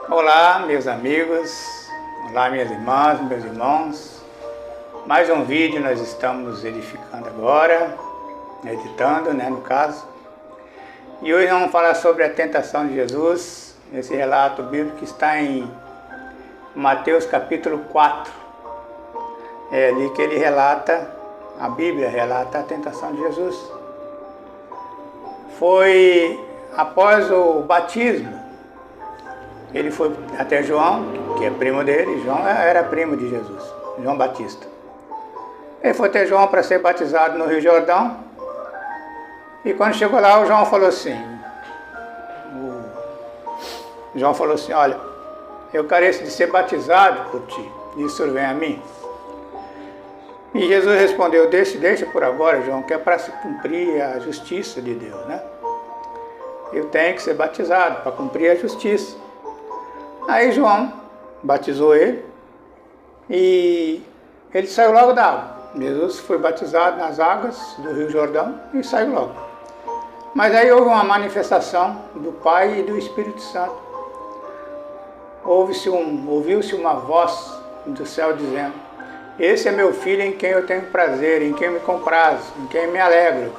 Olá, meus amigos, olá, minhas irmãs, meus irmãos. Mais um vídeo nós estamos edificando agora, editando, no caso. E hoje vamos falar sobre a tentação de Jesus, esse relato bíblico que está em Mateus capítulo 4. É ali que ele relata, a Bíblia relata a tentação de Jesus. Foi após o batismo. Ele foi até João, que é primo dele. João era primo de Jesus, João Batista. Ele foi até João para ser batizado no Rio Jordão. E quando chegou lá, o João falou assim, olha, eu careço de ser batizado por ti, e o Senhor vem a mim. E Jesus respondeu, deixa por agora, João, que é para se cumprir a justiça de Deus, né? Eu tenho que ser batizado para cumprir a justiça. Aí João batizou ele e ele saiu logo da água. Jesus foi batizado nas águas do Rio Jordão e saiu logo. Mas aí houve uma manifestação do Pai e do Espírito Santo. Ouviu-se uma voz do céu dizendo, esse é meu filho em quem eu tenho prazer, em quem me comprazo, em quem me alegro.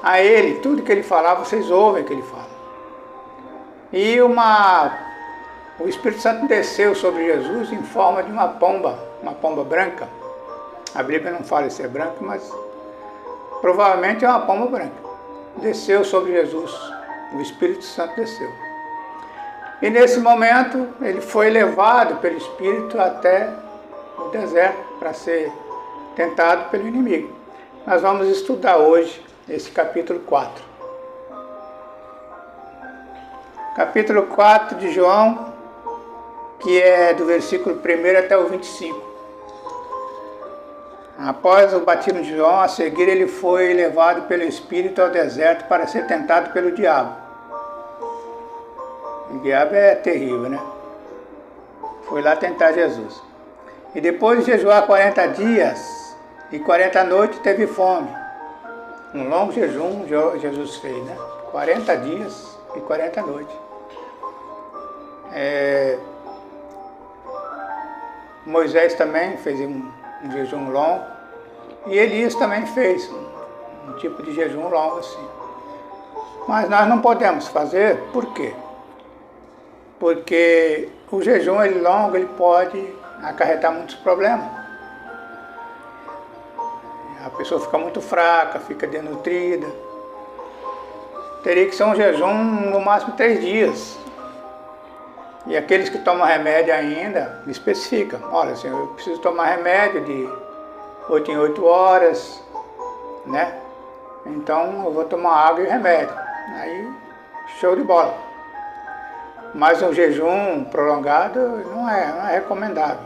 A ele, tudo que ele falar, vocês ouvem que ele fala. E o Espírito Santo desceu sobre Jesus em forma de uma pomba branca. A Bíblia não fala se é branca, mas provavelmente é uma pomba branca. Desceu sobre Jesus, o Espírito Santo desceu. E nesse momento ele foi levado pelo Espírito até o deserto para ser tentado pelo inimigo. Nós vamos estudar hoje esse capítulo 4. Capítulo 4 de João, que é do versículo 1 até o 25. Após o batismo de João, a seguir ele foi levado pelo Espírito ao deserto para ser tentado pelo diabo. O diabo é terrível, né? Foi lá tentar Jesus. E depois de jejuar 40 dias e 40 noites, teve fome. Um longo jejum Jesus fez, né? 40 dias e 40 noites. Moisés também fez um jejum longo. E Elias também fez um tipo de jejum longo assim. Mas nós não podemos fazer, por quê? Porque o jejum longo ele pode acarretar muitos problemas. A pessoa fica muito fraca, fica desnutrida. Teria que ser um jejum no máximo 3 dias. E aqueles que tomam remédio ainda, especificam. Olha, assim, eu preciso tomar remédio de 8 em 8 horas, né? Então eu vou tomar água e remédio. Aí, show de bola. Mas um jejum prolongado não é recomendável.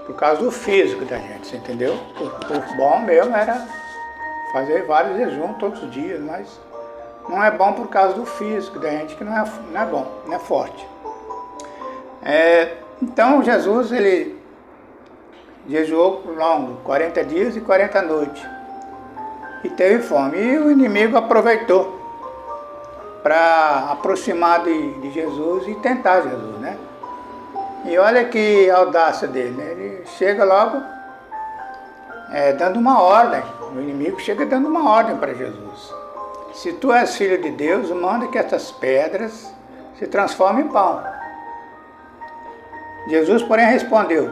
Por causa do físico da gente, você entendeu? O bom mesmo era fazer vários jejuns todos os dias, mas não é bom por causa do físico da gente, que não é bom, não é forte. Então Jesus, ele jejuou por longo, 40 dias e 40 noites. E teve fome. E o inimigo aproveitou para aproximar de Jesus e tentar Jesus, né? E olha que audácia dele, né? Ele chega logo dando uma ordem. O inimigo chega dando uma ordem para Jesus. Se tu és filho de Deus, manda que essas pedras se transformem em pão. Jesus, porém, respondeu,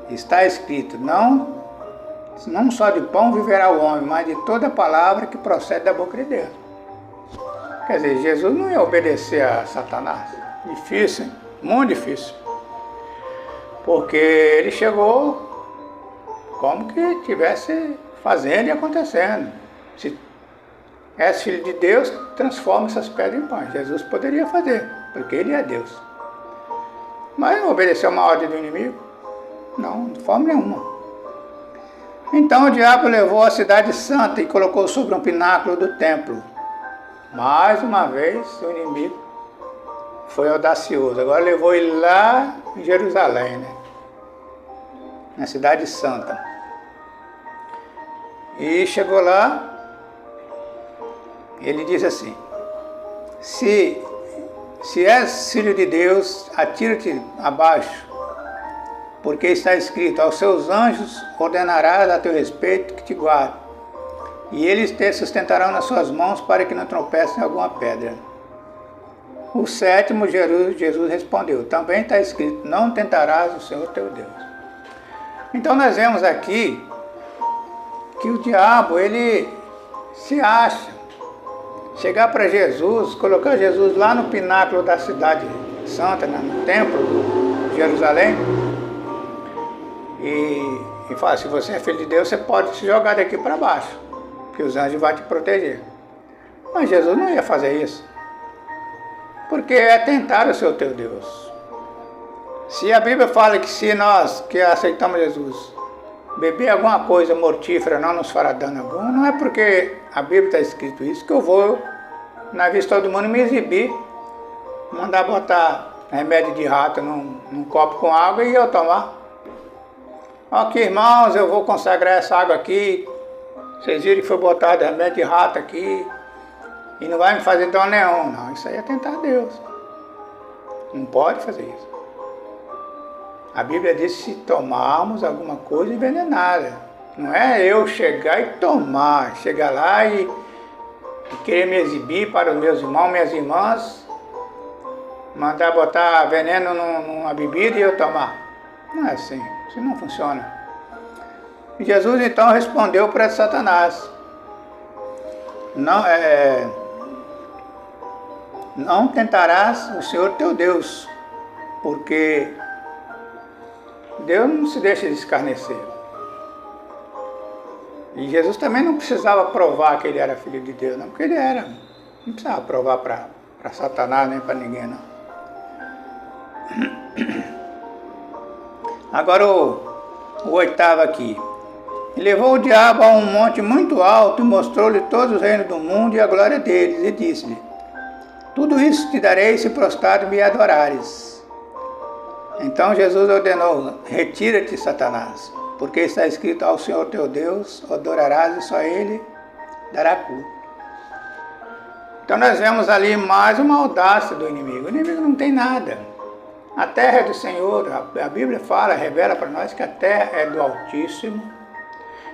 está escrito, não só de pão viverá o homem, mas de toda palavra que procede da boca de Deus. Quer dizer, Jesus não ia obedecer a Satanás. Difícil, hein? Muito difícil. Porque ele chegou como que estivesse fazendo e acontecendo. Se és filho de Deus, transforma essas pedras em pão. Jesus poderia fazer, porque ele é Deus. Mas não obedeceu uma ordem do inimigo? Não, de forma nenhuma. Então o diabo levou a cidade santa e colocou sobre um pináculo do templo. Mais uma vez o inimigo foi audacioso. Agora levou ele lá em Jerusalém, né? Na cidade santa. E chegou lá, ele diz assim, se és filho de Deus, atira-te abaixo, porque está escrito, aos seus anjos ordenarás a teu respeito que te guardem, e eles te sustentarão nas suas mãos para que não tropeces em alguma pedra. O sétimo, Jesus respondeu, também está escrito, não tentarás o Senhor teu Deus. Então nós vemos aqui que o diabo, ele se acha, chegar para Jesus, colocar Jesus lá no pináculo da cidade santa, no templo de Jerusalém, e falar, se você é filho de Deus, você pode se jogar daqui para baixo, que os anjos vão te proteger. Mas Jesus não ia fazer isso, porque é tentar o seu teu Deus. Se a Bíblia fala que se nós que aceitamos Jesus, beber alguma coisa mortífera não nos fará dano algum, não é porque a Bíblia está escrito isso que eu vou, na vista de todo mundo, me exibir, mandar botar remédio de rato num copo com água e eu tomar. Aqui, irmãos, eu vou consagrar essa água aqui, vocês viram que foi botado remédio de rato aqui, e não vai me fazer dano nenhum. Não, isso aí é tentar Deus. Não pode fazer isso. A Bíblia diz se tomarmos alguma coisa envenenada. Não é eu chegar e tomar, chegar lá e querer me exibir para os meus irmãos, minhas irmãs, mandar botar veneno numa bebida e eu tomar. Não é assim, isso não funciona. E Jesus então respondeu para Satanás, não tentarás o Senhor teu Deus, porque Deus não se deixa de escarnecer. E Jesus também não precisava provar que ele era filho de Deus, não, porque ele era. Não precisava provar para Satanás nem para ninguém, não. Agora o oitavo aqui. E levou o diabo a um monte muito alto e mostrou-lhe todos os reinos do mundo e a glória deles, e disse-lhe, tudo isso te darei se prostrado me adorares. Então Jesus ordenou, retira-te, Satanás, porque está escrito, ao Senhor teu Deus adorarás e só Ele dará culto. Então nós vemos ali mais uma audácia do inimigo. O inimigo não tem nada. A terra é do Senhor, a Bíblia fala, revela para nós que a terra é do Altíssimo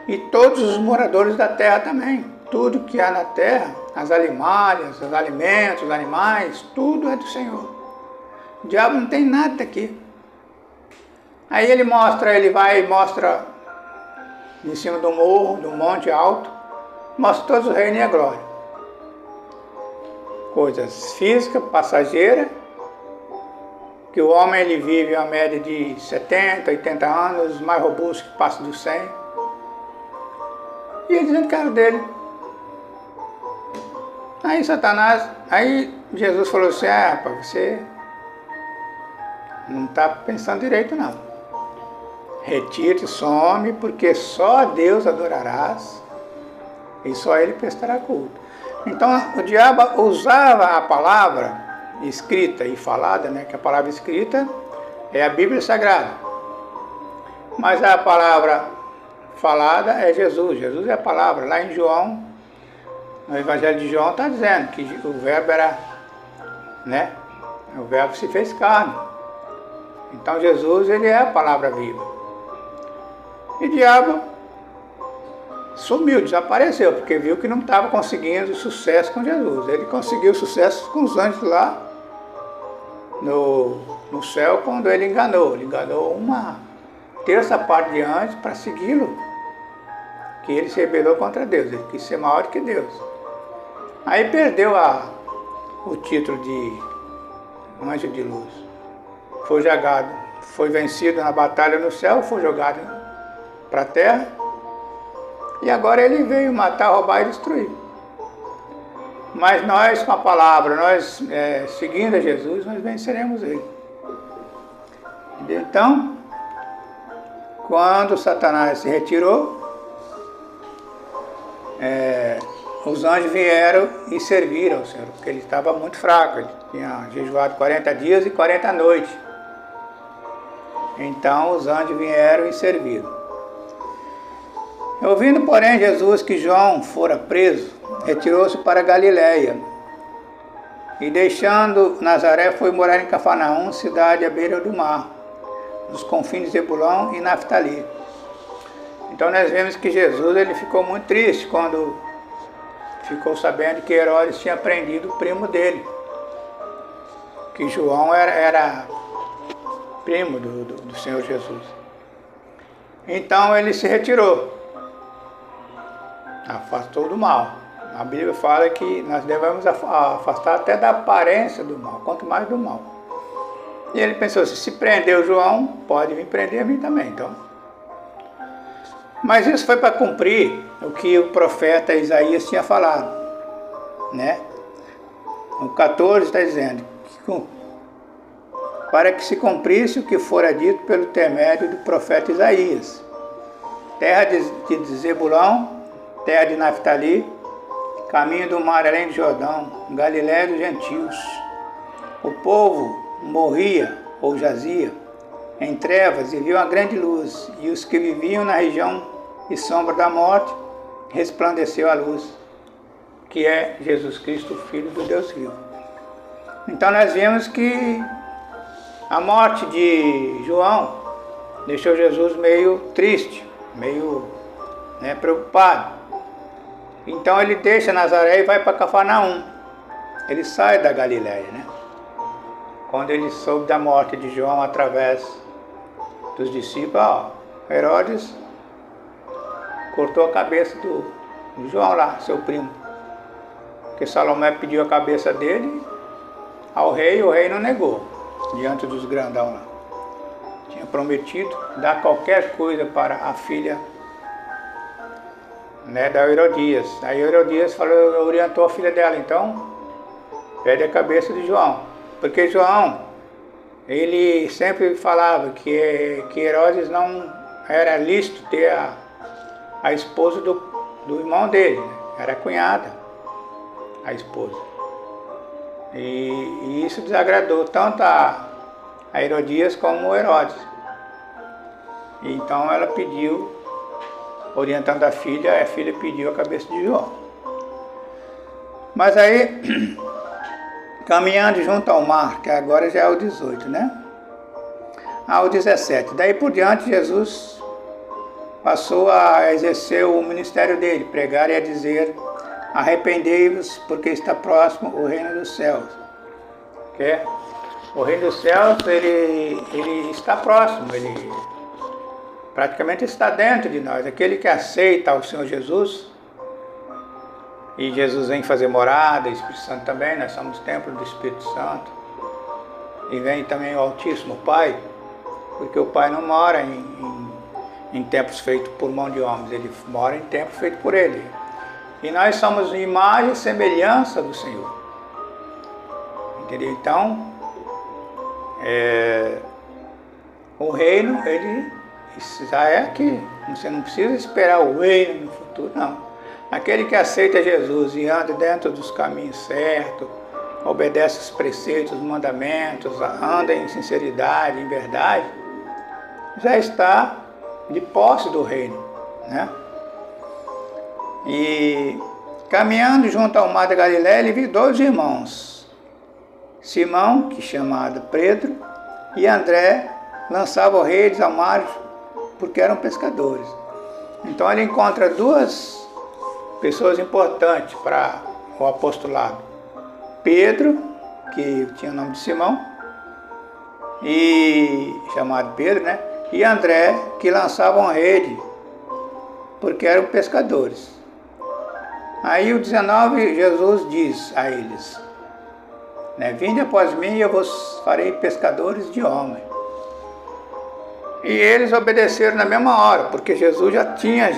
e todos os moradores da terra também. Tudo que há na terra, as alimárias, os alimentos, os animais, tudo é do Senhor. O diabo não tem nada aqui. Aí ele vai e mostra em cima do morro, do monte alto, mostra todos os reinos e a glória. Coisas físicas, passageiras, que o homem ele vive a média de 70, 80 anos, mais robusto que passa dos 100. E ele dizendo que era dele. Aí Jesus falou assim, rapaz, você não está pensando direito não. Retire-te, some, porque só a Deus adorarás e só Ele prestará culto. Então o diabo usava a palavra escrita e falada, né? Que a palavra escrita é a Bíblia Sagrada. Mas a palavra falada é Jesus. Jesus é a palavra. Lá em João, no Evangelho de João, está dizendo que o verbo era, né? O verbo se fez carne. Então Jesus, ele é a palavra viva. E o diabo sumiu, desapareceu, porque viu que não estava conseguindo sucesso com Jesus. Ele conseguiu sucesso com os anjos lá no céu, quando ele enganou. Ele enganou uma terça parte de anjos para segui-lo, que ele se rebelou contra Deus. Ele quis ser maior que Deus. Aí perdeu o título de anjo de luz. Foi jogado, foi vencido na batalha no céu, foi jogado para a terra, e agora ele veio matar, roubar e destruir. Mas nós, com a palavra, nós seguindo a Jesus, nós venceremos ele. Então, quando Satanás se retirou, os anjos vieram e serviram ao Senhor, porque ele estava muito fraco, ele tinha jejuado 40 dias e 40 noites. Então os anjos vieram e serviram. Ouvindo, porém, Jesus que João fora preso, retirou-se para Galiléia. E deixando Nazaré, foi morar em Cafarnaum, cidade à beira do mar, nos confins de Zebulão e Naftali. Então nós vemos que Jesus ele ficou muito triste quando ficou sabendo que Herodes tinha prendido o primo dele, que João era primo do Senhor Jesus. Então ele se retirou, afastou do mal. A Bíblia fala que nós devemos afastar até da aparência do mal, quanto mais do mal. E ele pensou assim, se prendeu João, pode vir prender a mim também. Então. Mas isso foi para cumprir o que o profeta Isaías tinha falado, né? O 14 está dizendo, para que se cumprisse o que fora dito pelo intermédio do profeta Isaías. Terra de Zebulão, terra de Naftali, caminho do mar além do Jordão, Galiléia dos gentios. O povo morria ou jazia em trevas e viu uma grande luz, e os que viviam na região e sombra da morte, resplandeceu a luz, que é Jesus Cristo, Filho do Deus vivo. Então nós vemos que a morte de João deixou Jesus meio triste, meio preocupado. Então ele deixa Nazaré e vai para Cafarnaum. Ele sai da Galiléia, né? Quando ele soube da morte de João através dos discípulos, Herodes cortou a cabeça do João lá, seu primo. Porque Salomé pediu a cabeça dele ao rei e o rei não negou, diante dos grandão lá. Tinha prometido dar qualquer coisa para a filha, da Herodias. Aí Herodias orientou a filha dela, então pede a cabeça de João. Porque João, ele sempre falava que Herodes não era lícito ter a esposa do irmão dele, né? Era cunhada, a esposa. E isso desagradou tanto a Herodias como Herodes. Então ela pediu, orientando a filha pediu a cabeça de João. Mas aí, caminhando junto ao mar, que agora já é o 18, né? Ao 17. Daí por diante, Jesus passou a exercer o ministério dele, pregar e a dizer, arrependei-vos, porque está próximo o reino dos céus. Okay? O reino dos céus, ele está próximo, ele praticamente está dentro de nós. Aquele que aceita o Senhor Jesus, e Jesus vem fazer morada, o Espírito Santo também, nós somos templo do Espírito Santo, e vem também o Altíssimo Pai, porque o Pai não mora em templos feitos por mão de homens, ele mora em templos feitos por ele. E nós somos imagem e semelhança do Senhor. Entendeu? Então, o reino, ele já é aqui. Você não precisa esperar o reino no futuro, não. Aquele que aceita Jesus e anda dentro dos caminhos certos, obedece os preceitos, os mandamentos, anda em sinceridade, em verdade, já está de posse do reino, né? E caminhando junto ao mar da Galiléia, ele viu dois irmãos, Simão, que chamado Pedro, e André, lançavam redes ao mar porque eram pescadores. Então ele encontra duas pessoas importantes para o apostolado. Pedro, que tinha o nome de Simão, e chamado Pedro, né? E André, que lançavam rede, porque eram pescadores. Aí o 19, Jesus diz a eles, vinde após mim e eu vos farei pescadores de homens. E eles obedeceram na mesma hora, porque Jesus já tinha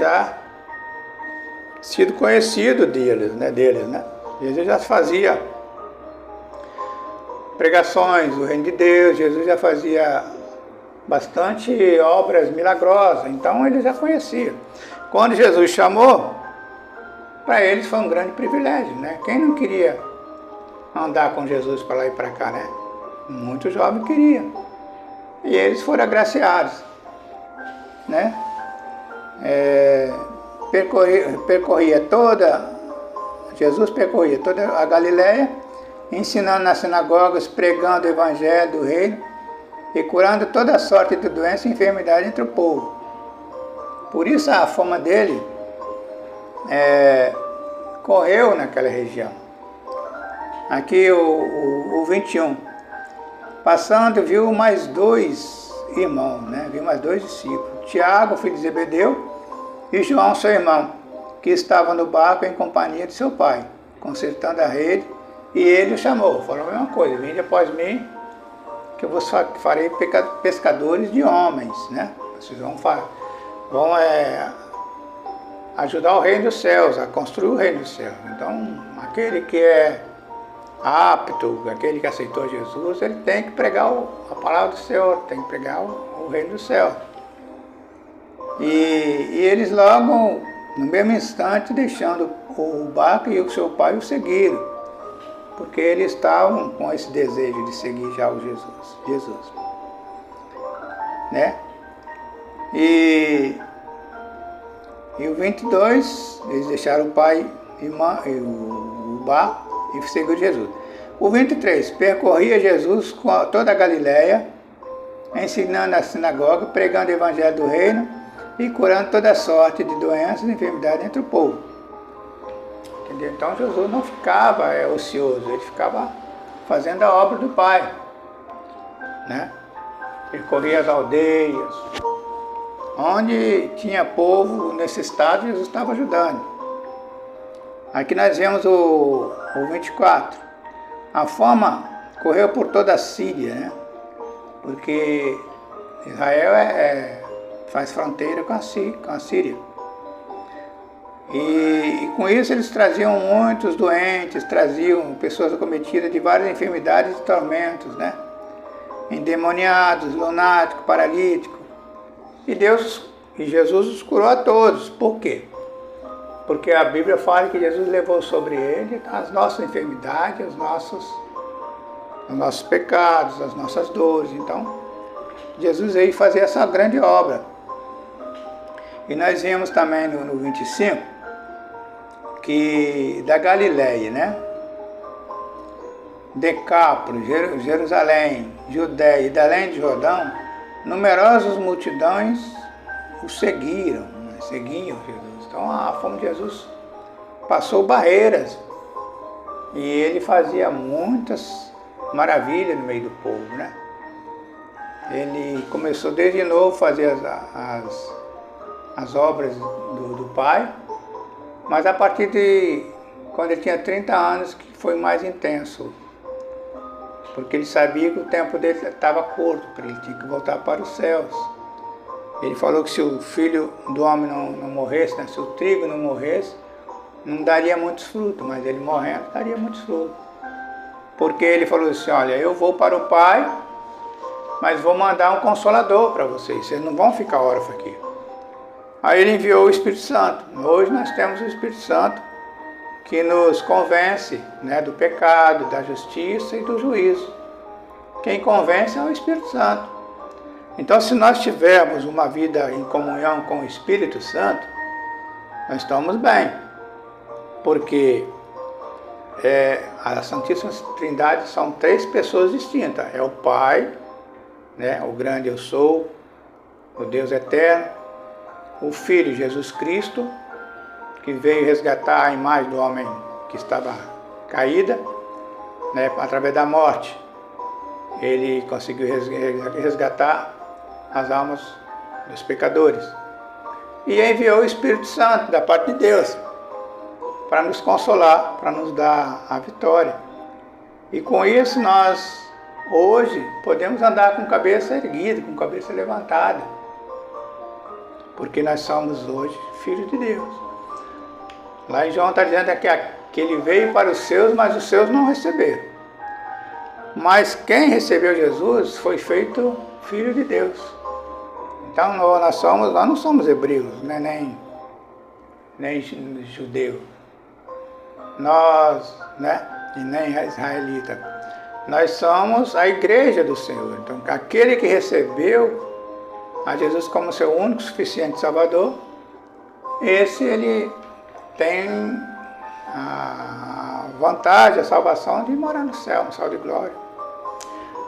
sido conhecido deles, né? Jesus já fazia pregações do reino de Deus, Jesus já fazia bastante obras milagrosas, então eles já conheciam. Quando Jesus chamou, para eles foi um grande privilégio, né? Quem não queria andar com Jesus para lá e para cá, né? Muitos jovens queriam. E eles foram agraciados, né? Jesus percorria toda a Galiléia ensinando nas sinagogas, pregando o evangelho do reino e curando toda sorte de doença e enfermidade entre o povo. Por isso a fama dele correu naquela região. Aqui o 21. Passando, viu mais 2 irmãos, né? Viu mais 2 discípulos. Tiago, filho de Zebedeu, e João, seu irmão, que estava no barco em companhia de seu pai, consertando a rede, e ele o chamou. Falou a mesma coisa: vinde após mim, que eu vos farei pescadores de homens, né? Vocês vão ajudar o reino dos céus, a construir o reino dos céus. Então, aquele que é apto, aquele que aceitou Jesus, ele tem que pregar a palavra do Senhor, tem que pregar o reino do céu. E eles logo, no mesmo instante, deixando o barco e o seu pai o seguiram, porque eles estavam com esse desejo de seguir já o Jesus, né? E o 22, eles deixaram o pai e o barco e seguiu Jesus. O 23, percorria Jesus com toda a Galileia, ensinando na sinagoga, pregando o evangelho do reino e curando toda sorte de doenças e enfermidades entre o povo. Entendeu? Então Jesus não ficava ocioso, ele ficava fazendo a obra do Pai, né? Percorria as aldeias, onde tinha povo necessitado, Jesus estava ajudando. Aqui nós vemos o 24. A fama correu por toda a Síria, né? Porque Israel faz fronteira com a Síria. E com isso eles traziam muitos doentes, traziam pessoas acometidas de várias enfermidades e tormentos, né? Endemoniados, lunáticos, paralíticos. E Jesus os curou a todos. Por quê? Porque a Bíblia fala que Jesus levou sobre ele as nossas enfermidades, os nossos pecados, as nossas dores. Então, Jesus veio fazer essa grande obra. E nós vimos também no 25, que da Galileia, né? Decápolis, Jerusalém, Judéia e da além de Jordão, numerosas multidões o seguiam, né? Seguiam Jesus. Então a fama de Jesus passou barreiras e ele fazia muitas maravilhas no meio do povo, né? Ele começou desde novo a fazer as obras do Pai, mas a partir de quando ele tinha 30 anos que foi mais intenso, porque ele sabia que o tempo dele estava curto, porque ele tinha que voltar para os céus. Ele falou que se o filho do homem não morresse, né, se o trigo não morresse, não daria muitos frutos, mas ele morrendo daria muitos frutos. Porque ele falou assim: olha, eu vou para o Pai, mas vou mandar um consolador para vocês não vão ficar órfãos aqui. Aí ele enviou o Espírito Santo. Hoje nós temos o Espírito Santo que nos convence, né, do pecado, da justiça e do juízo. Quem convence é o Espírito Santo. Então, se nós tivermos uma vida em comunhão com o Espírito Santo, nós estamos bem. Porque a Santíssima Trindade são 3 pessoas distintas. É o Pai, né, o grande eu sou, o Deus eterno, o Filho Jesus Cristo, que veio resgatar a imagem do homem que estava caída, né, através da morte. Ele conseguiu resgatar as almas dos pecadores. E enviou o Espírito Santo da parte de Deus para nos consolar, para nos dar a vitória. E com isso nós, hoje, podemos andar com cabeça erguida, com cabeça levantada. Porque nós somos hoje filhos de Deus. Lá em João está dizendo que ele veio para os seus, mas os seus não receberam. Mas quem recebeu Jesus foi feito filho de Deus. Então nós não somos hebreus, né, nem judeus. Nós, né, e nem israelita. Nós somos a igreja do Senhor. Então aquele que recebeu a Jesus como seu único suficiente Salvador, esse ele tem a vontade, a salvação de morar no céu de glória.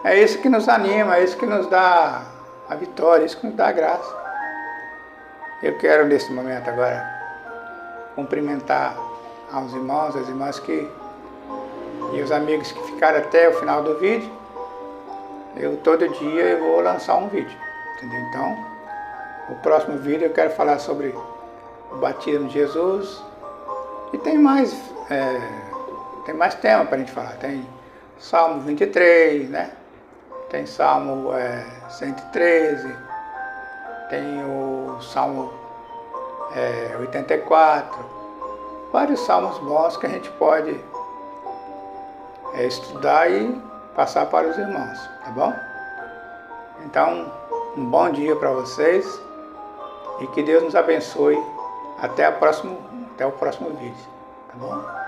É isso que nos anima, é isso que nos dá a vitória, é isso que nos dá a graça. Eu quero nesse momento agora cumprimentar aos irmãos, as irmãs e os amigos que ficaram até o final do vídeo. Todo dia eu vou lançar um vídeo, entendeu? Então, o próximo vídeo eu quero falar sobre o batismo de Jesus. E tem mais tema para a gente falar. Tem Salmo 23, né? Tem Salmo 113, tem o Salmo 84, vários salmos bons que a gente pode estudar e passar para os irmãos, tá bom? Então, um bom dia para vocês e que Deus nos abençoe até o próximo vídeo, tá bom?